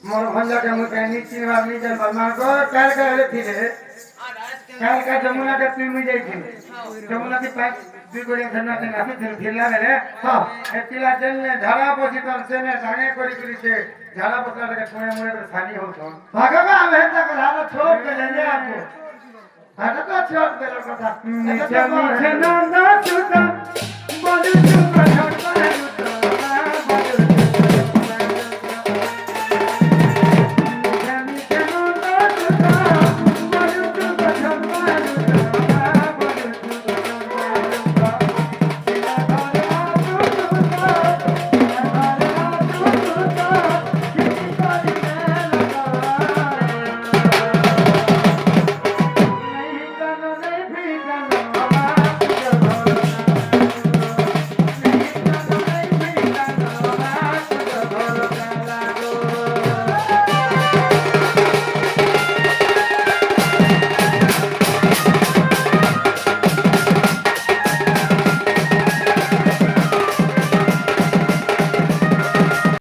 मोर भंजा के मुझे नीचे वाली जल बर्मा को काल का ले फिरे काल का जमुना के तुम मुझे थी जमुना की पास दुई गोड़े धरना के नाम फिर फिरला मेरे हाँ एतिला जल ने झाड़ा पोसी तर से ने सांगे कोरी कोरी से झाड़ा पोसला के पुणे मुणे तो खाली हो तो भगवा हम है तक हाथ छोड़ के ले आपको हाथ तो छोड़ के लो कथा नीचे नीचे ना ना सुता बोल सुता